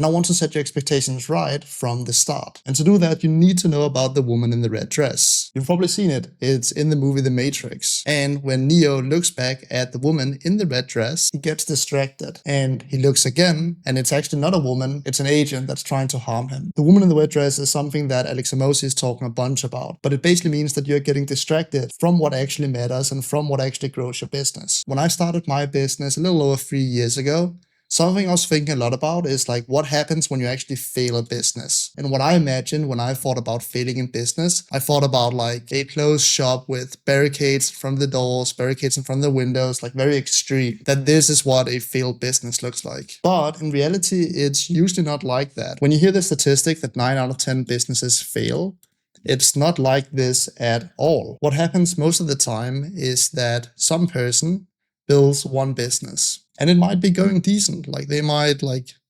And I want to set your expectations right from the start. And to do that, you need to know about the woman in the red dress. You've probably seen it. It's in the movie The Matrix. And when Neo looks back at the woman in the red dress, he gets distracted. And he looks again, and it's actually not a woman, it's an agent that's trying to harm him. The woman in the red dress is something that Alex Hormozi is talking a bunch about. But it basically means that you're getting distracted from what actually matters and from what actually grows your business. When I started my business a little over 3 years ago, something I was thinking a lot about is like what happens when you actually fail a business. And what I imagined when I thought about failing in business, I thought about like a closed shop with barricades from the doors, barricades in front of the windows, like very extreme. That this is what a failed business looks like. But in reality, it's usually not like that. When you hear the statistic that 9 out of 10 businesses fail, it's not like this at all. What happens most of the time is that some person builds one business. And it might be going decent, like they might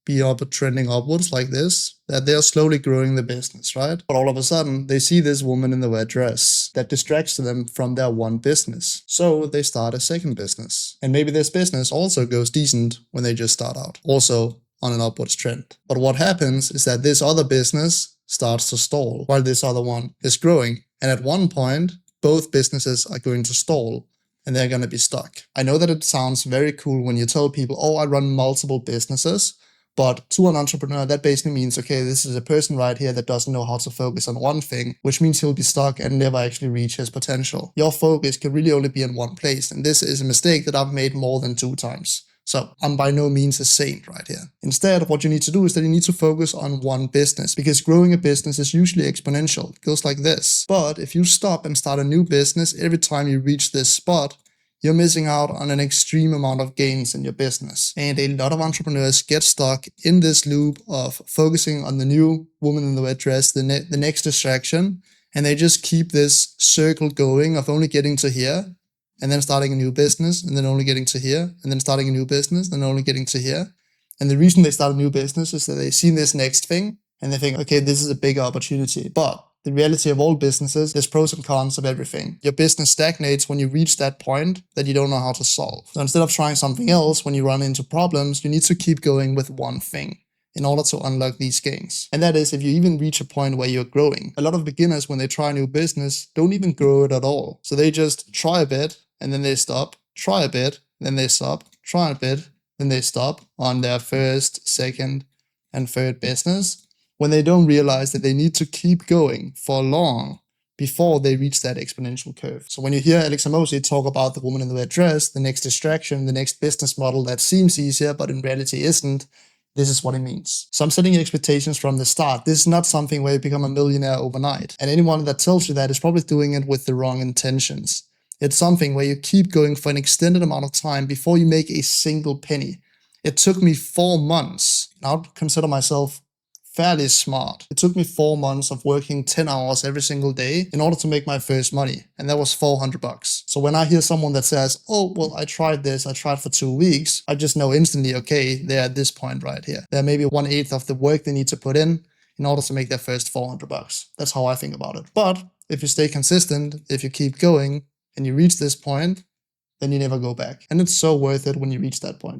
be up trending upwards like this, that they're slowly growing the business, right? But all of a sudden, they see this woman in the red dress that distracts them from their one business. So they start a second business. And maybe this business also goes decent when they just start out, also on an upwards trend. But what happens is that this other business starts to stall while this other one is growing. And at one point, both businesses are going to stall. And they're going to be stuck. I know that it sounds very cool when you tell people, oh, I run multiple businesses. But to an entrepreneur, that basically means, okay, this is a person right here that doesn't know how to focus on one thing, which means he'll be stuck and never actually reach his potential. Your focus can really only be in one place. And this is a mistake that I've made more than 2 times. So I'm by no means a saint right here. Instead, what you need to do is that you need to focus on one business, because growing a business is usually exponential. It goes like this. But if you stop and start a new business every time you reach this spot, you're missing out on an extreme amount of gains in your business. And a lot of entrepreneurs get stuck in this loop of focusing on the new woman in the red dress, the next distraction, and they just keep this circle going of only getting to here, and then starting a new business, and then only getting to here, and then starting a new business, and only getting to here. And the reason they start a new business is that they see this next thing, and they think, okay, this is a bigger opportunity. But the reality of all businesses, there's pros and cons of everything. Your business stagnates when you reach that point that you don't know how to solve. So instead of trying something else when you run into problems, you need to keep going with one thing in order to unlock these gains. And that is if you even reach a point where you're growing. A lot of beginners, when they try a new business, don't even grow it at all. So they just try a bit, and then they stop, try a bit, then they stop, try a bit, then they stop on their first, second, and third business, when they don't realize that they need to keep going for long before they reach that exponential curve. So when you hear Alex Hormozi talk about the woman in the red dress, the next distraction, the next business model that seems easier but in reality isn't, this is what it means. So I'm setting your expectations from the start. This is not something where you become a millionaire overnight. And anyone that tells you that is probably doing it with the wrong intentions. It's something where you keep going for an extended amount of time before you make a single penny. It took me 4 months. I would consider myself fairly smart. It took me 4 months of working 10 hours every single day in order to make my first money. And that was $400. So when I hear someone that says, oh, well, I tried this, I tried for 2 weeks, I just know instantly, okay, they're at this point right here. They're maybe 1/8 of the work they need to put in order to make their first $400. That's how I think about it. But if you stay consistent, if you keep going and you reach this point, then you never go back. And it's so worth it when you reach that point.